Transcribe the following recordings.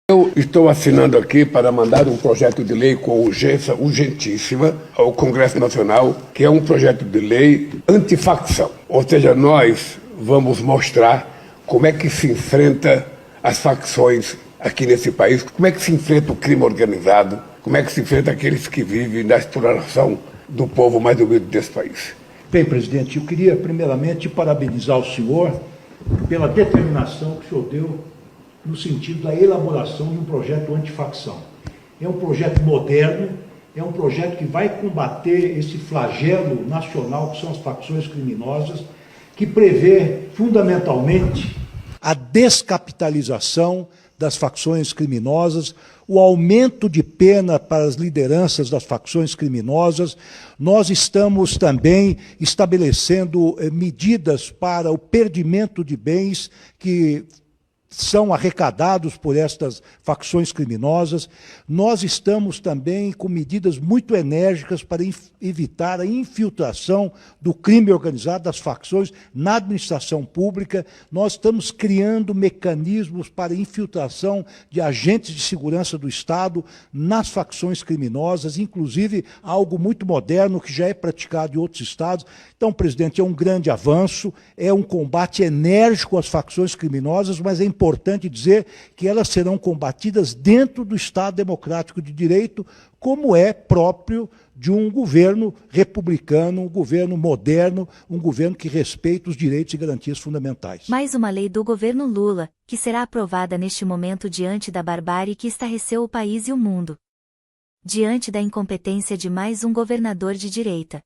Eu estou assinando aqui para mandar um projeto de lei com urgência urgentíssima ao Congresso Nacional, que é um projeto de lei antifacção. Ou seja, nós vamos mostrar como é que se enfrenta as facções aqui nesse país, como é que se enfrenta o crime organizado, como é que se enfrenta aqueles que vivem na exploração do povo mais humilde desse país. Bem, presidente, eu queria primeiramente parabenizar o senhor pela determinação que o senhor deu no sentido da elaboração de um projeto antifacção. É um projeto moderno, é um projeto que vai combater esse flagelo nacional que são as facções criminosas, que prevê fundamentalmente a descapitalização das facções criminosas, o aumento de pena para as lideranças das facções criminosas. Nós estamos também estabelecendo medidas para o perdimento de bens que são arrecadados por estas facções criminosas. Nós estamos também com medidas muito enérgicas para evitar a infiltração do crime organizado das facções na administração pública. Nós estamos criando mecanismos para infiltração de agentes de segurança do Estado nas facções criminosas, inclusive algo muito moderno que já é praticado em outros estados. Então, presidente, é um grande avanço, é um combate enérgico às facções criminosas, mas é importante dizer que elas serão combatidas dentro do Estado Democrático de Direito, como é próprio de um governo republicano, um governo moderno, um governo que respeita os direitos e garantias fundamentais. Mais uma lei do governo Lula, que será aprovada neste momento diante da barbárie que estarreceu o país e o mundo. Diante da incompetência de mais um governador de direita.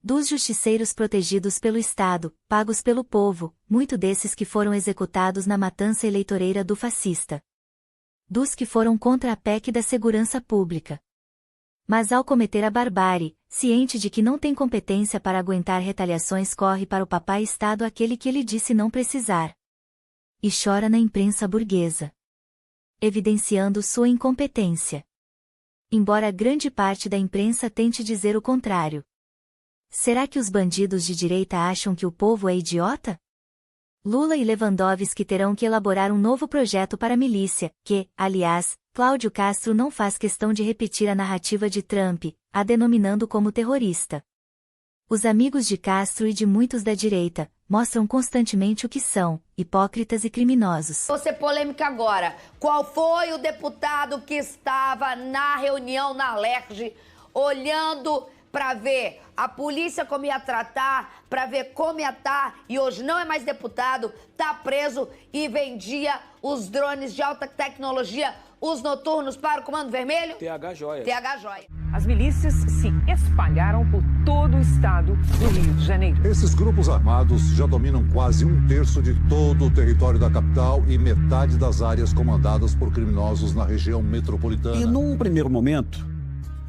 Dos justiceiros protegidos pelo Estado, pagos pelo povo, muito desses que foram executados na matança eleitoreira do fascista. Dos que foram contra a PEC da segurança pública. Mas ao cometer a barbárie, ciente de que não tem competência para aguentar retaliações, corre para o papai Estado aquele que ele disse não precisar. E chora na imprensa burguesa. Evidenciando sua incompetência. Embora grande parte da imprensa tente dizer o contrário. Será que os bandidos de direita acham que o povo é idiota? Lula e Lewandowski terão que elaborar um novo projeto para a milícia, que, aliás, Cláudio Castro não faz questão de repetir a narrativa de Trump, a denominando como terrorista. Os amigos de Castro e de muitos da direita mostram constantemente o que são, hipócritas e criminosos. Vou ser polêmica agora. Qual foi o deputado que estava na reunião na Alerj, olhando para ver a polícia como ia tratar, para ver como ia estar, e hoje não é mais deputado, tá preso e vendia os drones de alta tecnologia, os noturnos para o Comando Vermelho? TH Joia. TH Joia. As milícias se espalharam por todo o estado do Rio de Janeiro. Esses grupos armados já dominam quase um terço de todo o território da capital e metade das áreas comandadas por criminosos na região metropolitana. E num primeiro momento,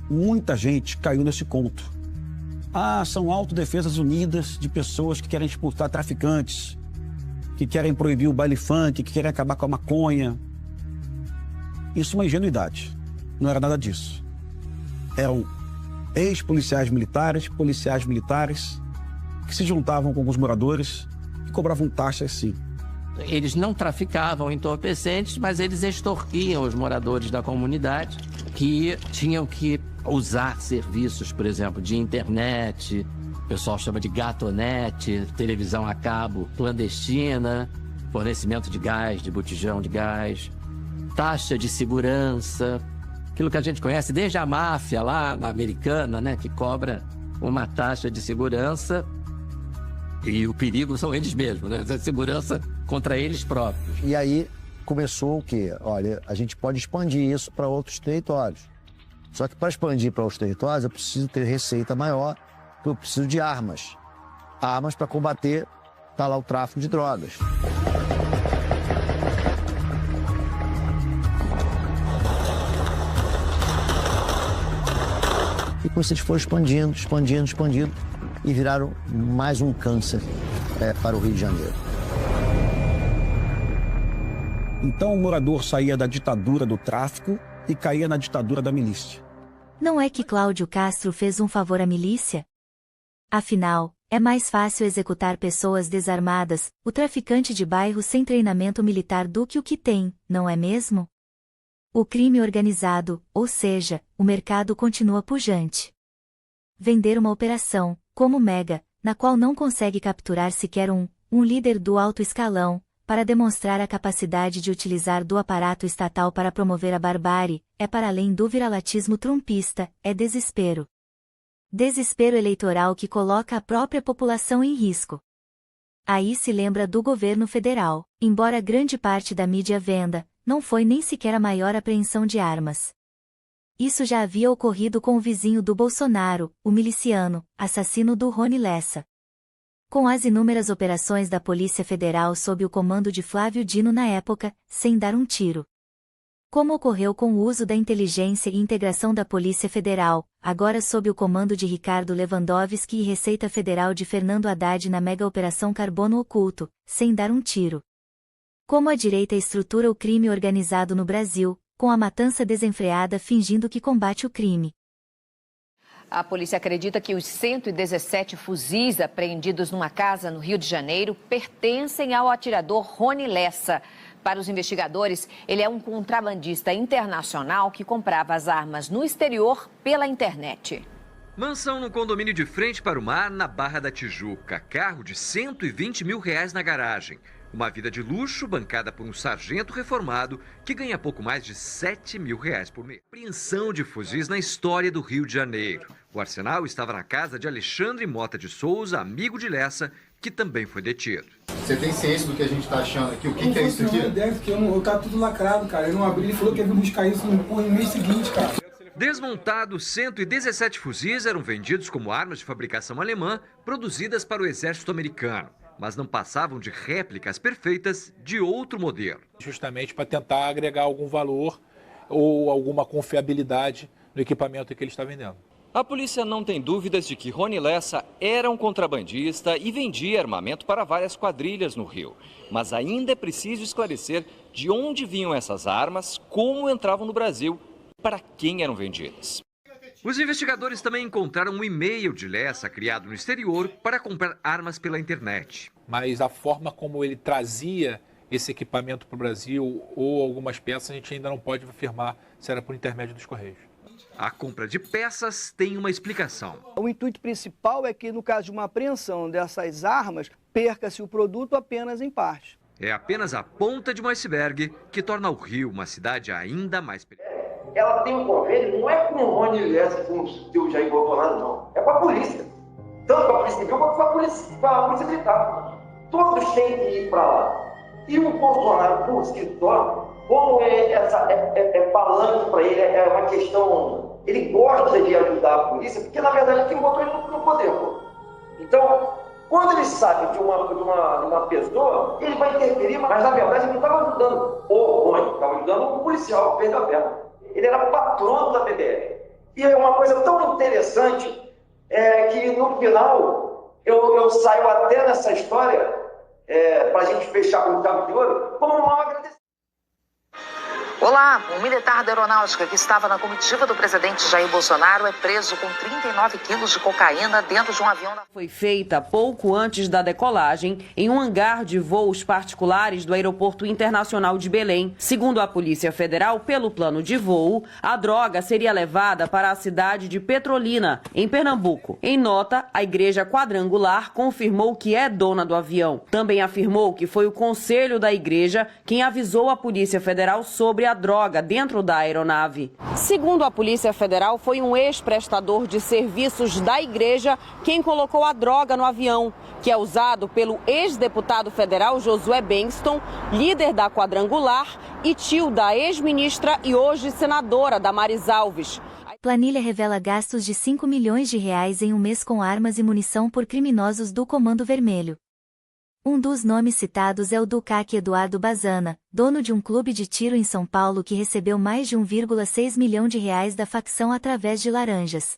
muita gente caiu nesse conto. São autodefesas unidas de pessoas que querem expulsar traficantes, que querem proibir o baile funk, que querem acabar com a maconha. Isso é uma ingenuidade. Não era nada disso. Eram ex-policiais militares, policiais militares, que se juntavam com os moradores e cobravam taxas, sim. Eles não traficavam entorpecentes, mas eles extorquiam os moradores da comunidade que tinham que usar serviços, por exemplo, de internet, o pessoal chama de gatonete, televisão a cabo clandestina, fornecimento de gás, de botijão de gás, taxa de segurança, aquilo que a gente conhece desde a máfia lá, na americana, né, que cobra uma taxa de segurança. E o perigo são eles mesmos, né? A segurança contra eles próprios. E aí começou o quê? Olha, a gente pode expandir isso para outros territórios. Só que para expandir para outros territórios, eu preciso ter receita maior, porque eu preciso de armas. Armas para combater, tá lá, o tráfico de drogas. E com isso eles foram expandindo, e viraram mais um câncer para o Rio de Janeiro. Então o morador saía da ditadura do tráfico e caía na ditadura da milícia. Não é que Cláudio Castro fez um favor à milícia? Afinal, é mais fácil executar pessoas desarmadas, o traficante de bairro sem treinamento militar do que o que tem, não é mesmo? O crime organizado, ou seja, o mercado continua pujante. Vender uma operação, como Mega, na qual não consegue capturar sequer um líder do alto escalão, para demonstrar a capacidade de utilizar do aparato estatal para promover a barbárie, é para além do viralatismo trumpista, é desespero. Desespero eleitoral que coloca a própria população em risco. Aí se lembra do governo federal, embora grande parte da mídia venda, não foi nem sequer a maior apreensão de armas. Isso já havia ocorrido com o vizinho do Bolsonaro, o miliciano, assassino do Rony Lessa. Com as inúmeras operações da Polícia Federal sob o comando de Flávio Dino na época, sem dar um tiro. Como ocorreu com o uso da inteligência e integração da Polícia Federal, agora sob o comando de Ricardo Lewandowski e Receita Federal de Fernando Haddad na mega Operação Carbono Oculto, sem dar um tiro. Como a direita estrutura o crime organizado no Brasil, com a matança desenfreada fingindo que combate o crime. A polícia acredita que os 117 fuzis apreendidos numa casa no Rio de Janeiro pertencem ao atirador Rony Lessa. Para os investigadores, ele é um contrabandista internacional que comprava as armas no exterior pela internet. Mansão no condomínio de frente para o mar, na Barra da Tijuca. Carro de R$120 mil na garagem. Uma vida de luxo bancada por um sargento reformado que ganha pouco mais de R$7 mil por mês. Apreensão de fuzis na história do Rio de Janeiro. O arsenal estava na casa de Alexandre Mota de Souza, amigo de Lessa, que também foi detido. Você tem ciência do que a gente está achando aqui? O que é isso aqui? Eu tava tudo lacrado, cara. Eu não abri, ele falou que ia vir buscar isso no mês seguinte, cara. Desmontados, 117 fuzis eram vendidos como armas de fabricação alemã, produzidas para o exército americano, mas não passavam de réplicas perfeitas de outro modelo. Justamente para tentar agregar algum valor ou alguma confiabilidade no equipamento que ele está vendendo. A polícia não tem dúvidas de que Rony Lessa era um contrabandista e vendia armamento para várias quadrilhas no Rio. Mas ainda é preciso esclarecer de onde vinham essas armas, como entravam no Brasil e para quem eram vendidas. Os investigadores também encontraram um e-mail de Lessa criado no exterior para comprar armas pela internet. Mas a forma como ele trazia esse equipamento para o Brasil ou algumas peças, a gente ainda não pode afirmar se era por intermédio dos Correios. A compra de peças tem uma explicação. O intuito principal é que, no caso de uma apreensão dessas armas, perca-se o produto apenas em parte. É apenas a ponta de um iceberg que torna o Rio uma cidade ainda mais perigosa. Ela tem um convênio, não é com o Rony Lessa, com o Jair Bolsonaro, não. É com a polícia. Tanto com a polícia civil quanto com a polícia militar. Todos têm que ir para lá. E o Bolsonaro, por si só, como é palanque para ele, é uma questão... Ele gosta de ajudar a polícia, porque na verdade quem botou ele no poder. Pô. Então, quando ele sabe de uma pessoa, ele vai interferir, mas na verdade ele não estava ajudando o Rony, estava ajudando o policial, fez a perna. Ele era patrono da PBF. E é uma coisa tão interessante que no final eu saio até nessa história, para a gente fechar com o cabo de ouro, como um mal agradecido. Olá, um militar da aeronáutica que estava na comitiva do presidente Jair Bolsonaro é preso com 39 quilos de cocaína dentro de um avião. Foi feita pouco antes da decolagem em um hangar de voos particulares do Aeroporto Internacional de Belém. Segundo a Polícia Federal, pelo plano de voo, a droga seria levada para a cidade de Petrolina, em Pernambuco. Em nota, a Igreja Quadrangular confirmou que é dona do avião. Também afirmou que foi o Conselho da Igreja quem avisou a Polícia Federal sobre a droga dentro da aeronave. Segundo a Polícia Federal, foi um ex-prestador de serviços da igreja quem colocou a droga no avião, que é usado pelo ex-deputado federal Josué Bengtsson, líder da Quadrangular e tio da ex-ministra e hoje senadora Damares Alves. Planilha revela gastos de R$5 milhões em um mês com armas e munição por criminosos do Comando Vermelho. Um dos nomes citados é o do CAC Eduardo Bazana, dono de um clube de tiro em São Paulo que recebeu mais de R$1,6 milhão da facção através de laranjas.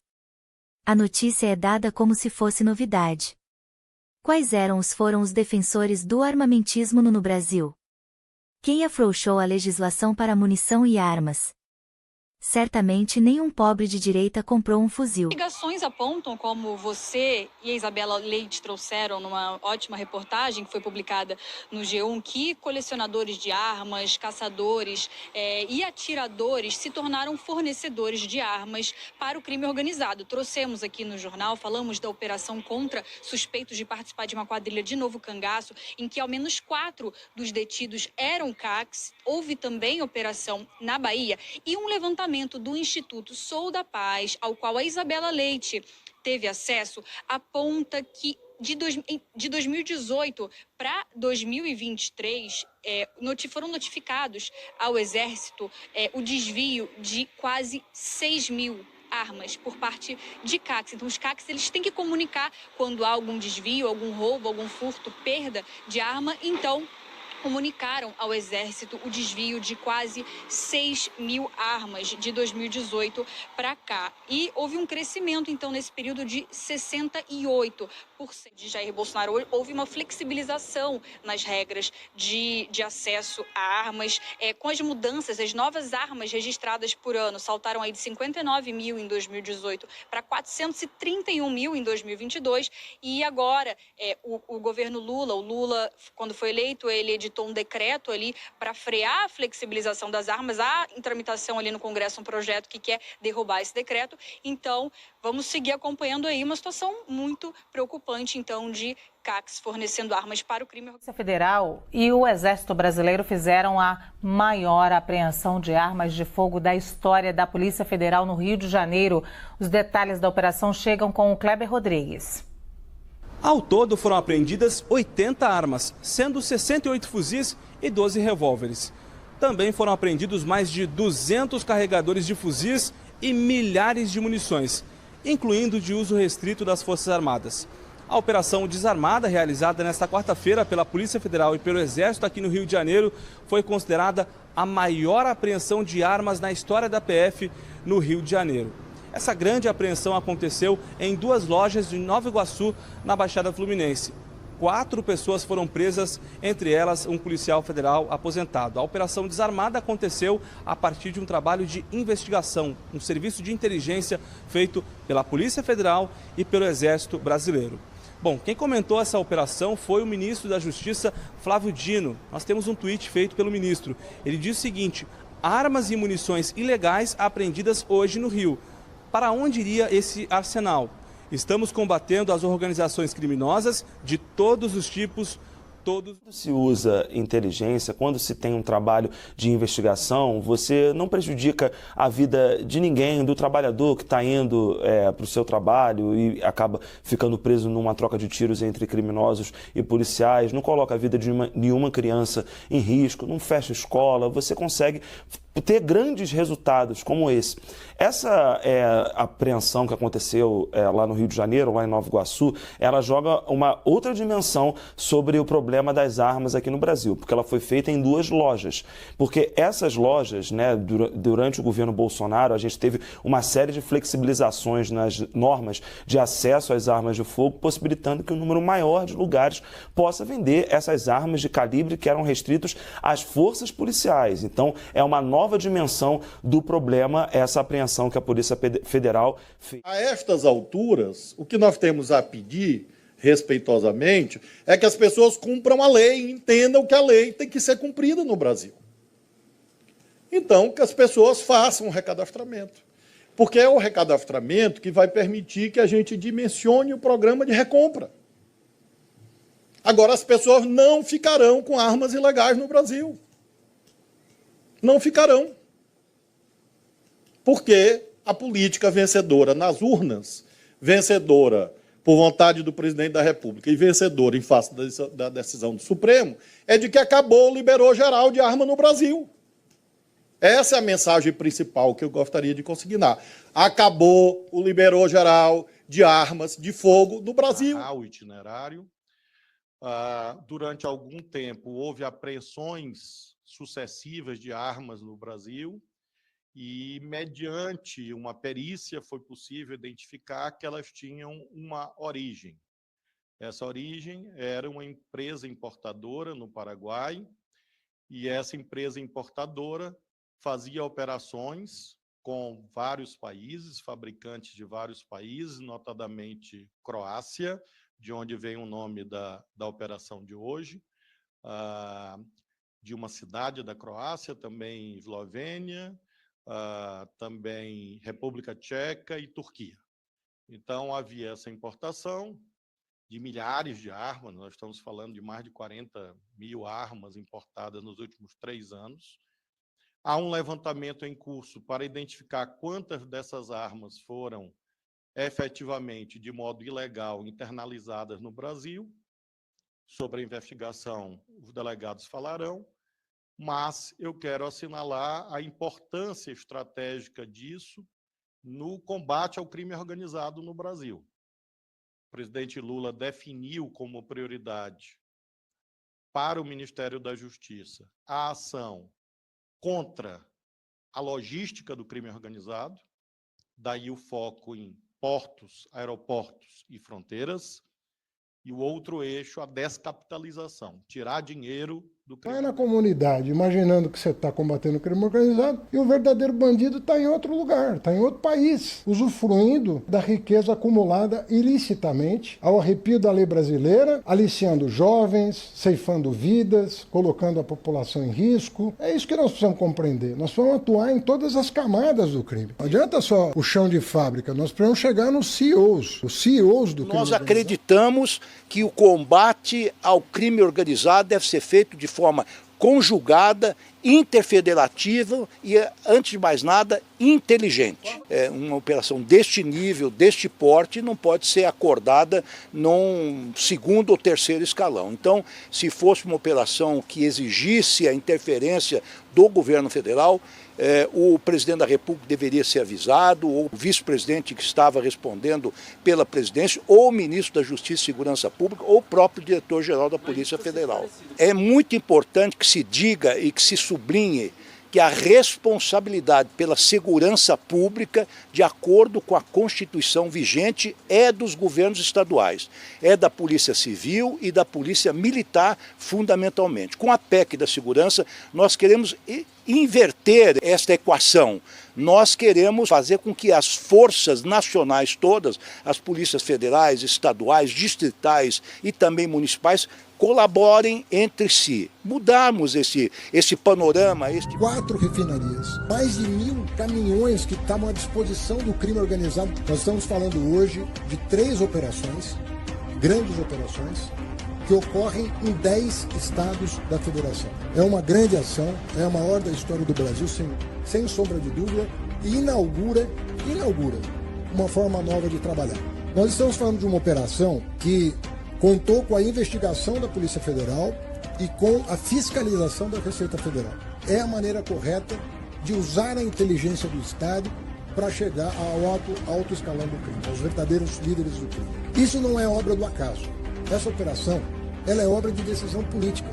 A notícia é dada como se fosse novidade. Quais foram os defensores do armamentismo no Brasil? Quem afrouxou a legislação para munição e armas? Certamente nenhum pobre de direita comprou um fuzil. Investigações apontam, como você e a Isabela Leite trouxeram numa ótima reportagem que foi publicada no G1, que colecionadores de armas, caçadores e atiradores se tornaram fornecedores de armas para o crime organizado. Trouxemos aqui no jornal, falamos da operação contra suspeitos de participar de uma quadrilha de Novo Cangaço, em que ao menos 4 dos detidos eram CACs. Houve também operação na Bahia e um levantamento do Instituto Sou da Paz, ao qual a Isabela Leite teve acesso, aponta que de 2018 para 2023 foram notificados ao Exército o desvio de quase 6 mil armas por parte de CACs. Então, os CACs eles têm que comunicar quando há algum desvio, algum roubo, algum furto, perda de arma. Então, comunicaram ao Exército o desvio de quase 6 mil armas de 2018 para cá. E houve um crescimento, então, nesse período de 68%. De Jair Bolsonaro, houve uma flexibilização nas regras de acesso a armas. Com as mudanças, as novas armas registradas por ano saltaram aí de 59 mil em 2018 para 431 mil em 2022. E agora, o governo Lula, quando foi eleito, ele editou um decreto ali para frear a flexibilização das armas. Há em tramitação ali no Congresso um projeto que quer derrubar esse decreto. Então, vamos seguir acompanhando aí uma situação muito preocupante, então, de CACs fornecendo armas para o crime. A Polícia Federal e o Exército Brasileiro fizeram a maior apreensão de armas de fogo da história da Polícia Federal no Rio de Janeiro. Os detalhes da operação chegam com o Kleber Rodrigues. Ao todo foram apreendidas 80 armas, sendo 68 fuzis e 12 revólveres. Também foram apreendidos mais de 200 carregadores de fuzis e milhares de munições, incluindo de uso restrito das Forças Armadas. A operação Desarmada, realizada nesta quarta-feira pela Polícia Federal e pelo Exército aqui no Rio de Janeiro, foi considerada a maior apreensão de armas na história da PF no Rio de Janeiro. Essa grande apreensão aconteceu em 2 lojas de Nova Iguaçu, na Baixada Fluminense. 4 pessoas foram presas, entre elas um policial federal aposentado. A operação Desarmada aconteceu a partir de um trabalho de investigação, um serviço de inteligência feito pela Polícia Federal e pelo Exército Brasileiro. Bom, quem comentou essa operação foi o ministro da Justiça, Flávio Dino. Nós temos um tweet feito pelo ministro. Ele diz o seguinte: armas e munições ilegais apreendidas hoje no Rio. Para onde iria esse arsenal? Estamos combatendo as organizações criminosas de todos os tipos. Quando se usa inteligência, quando se tem um trabalho de investigação, você não prejudica a vida de ninguém, do trabalhador que está indo para o seu trabalho e acaba ficando preso numa troca de tiros entre criminosos e policiais, não coloca a vida de nenhuma criança em risco, não fecha escola, você consegue ter grandes resultados como esse. Essa apreensão que aconteceu lá no Rio de Janeiro, lá em Nova Iguaçu, ela joga uma outra dimensão sobre o problema das armas aqui no Brasil, porque ela foi feita em 2 lojas. Porque essas lojas, né, durante o governo Bolsonaro, a gente teve uma série de flexibilizações nas normas de acesso às armas de fogo, possibilitando que um número maior de lugares possa vender essas armas de calibre que eram restritos às forças policiais. Então, é uma nova dimensão do problema, essa apreensão que a Polícia Federal fez. A estas alturas, o que nós temos a pedir, respeitosamente, é que as pessoas cumpram a lei e entendam que a lei tem que ser cumprida no Brasil. Então, que as pessoas façam o recadastramento. Porque é o recadastramento que vai permitir que a gente dimensione o programa de recompra. Agora, as pessoas não ficarão com armas ilegais no Brasil. Não ficarão. Porque a política vencedora nas urnas, vencedora por vontade do presidente da República e vencedora em face da decisão do Supremo, é de que acabou, liberou geral de arma no Brasil. Essa é a mensagem principal que eu gostaria de consignar. Acabou o liberou geral de armas de fogo no Brasil. O itinerário. Durante algum tempo houve apreensões sucessivas de armas no Brasil e, mediante uma perícia, foi possível identificar que elas tinham uma origem. Essa origem era uma empresa importadora no Paraguai e essa empresa importadora fazia operações com vários países, fabricantes de vários países, notadamente Croácia, de onde vem o nome da operação de hoje, de uma cidade da Croácia, também Eslovênia, também República Tcheca e Turquia. Então, havia essa importação de milhares de armas, nós estamos falando de mais de 40 mil armas importadas nos últimos 3 anos. Há um levantamento em curso para identificar quantas dessas armas foram efetivamente, de modo ilegal, internalizadas no Brasil. Sobre a investigação, os delegados falarão, mas eu quero assinalar a importância estratégica disso no combate ao crime organizado no Brasil. O presidente Lula definiu como prioridade para o Ministério da Justiça a ação contra a logística do crime organizado, daí o foco em portos, aeroportos e fronteiras, e o outro eixo, a descapitalização, tirar dinheiro do crime. Vai na comunidade, imaginando que você está combatendo o crime organizado, e o verdadeiro bandido está em outro lugar, está em outro país, usufruindo da riqueza acumulada ilicitamente, ao arrepio da lei brasileira, aliciando jovens, ceifando vidas, colocando a população em risco. É isso que nós precisamos compreender. Nós precisamos atuar em todas as camadas do crime. Não adianta só o chão de fábrica, nós precisamos chegar nos CEOs, os CEOs do crime Nós organizado. acreditamos que o combate ao crime organizado deve ser feito de forma conjugada, interfederativa e, antes de mais nada, inteligente. Uma operação deste nível, deste porte, não pode ser acordada num segundo ou terceiro escalão. Então, se fosse uma operação que exigisse a interferência do governo federal, o presidente da República deveria ser avisado, ou o vice-presidente que estava respondendo pela presidência, ou o ministro da Justiça e Segurança Pública, ou o próprio diretor-geral da Polícia Federal. É muito importante que se diga e que se sublinhe que a responsabilidade pela segurança pública, de acordo com a Constituição vigente, é dos governos estaduais, é da Polícia Civil e da Polícia Militar, fundamentalmente. Com a PEC da segurança, nós queremos inverter esta equação. Nós queremos fazer com que as forças nacionais todas, as polícias federais, estaduais, distritais e também municipais, colaborem entre si. Mudarmos esse panorama. 4 refinarias, mais de 1.000 caminhões que estavam à disposição do crime organizado. Nós estamos falando hoje de 3 operações, grandes operações, que ocorrem em 10 estados da federação. É uma grande ação, é a maior da história do Brasil, sem sombra de dúvida, e inaugura uma forma nova de trabalhar. Nós estamos falando de uma operação que contou com a investigação da Polícia Federal e com a fiscalização da Receita Federal. É a maneira correta de usar a inteligência do Estado para chegar ao alto escalão do crime, aos verdadeiros líderes do crime. Isso não é obra do acaso. Essa operação, ela é obra de decisão política.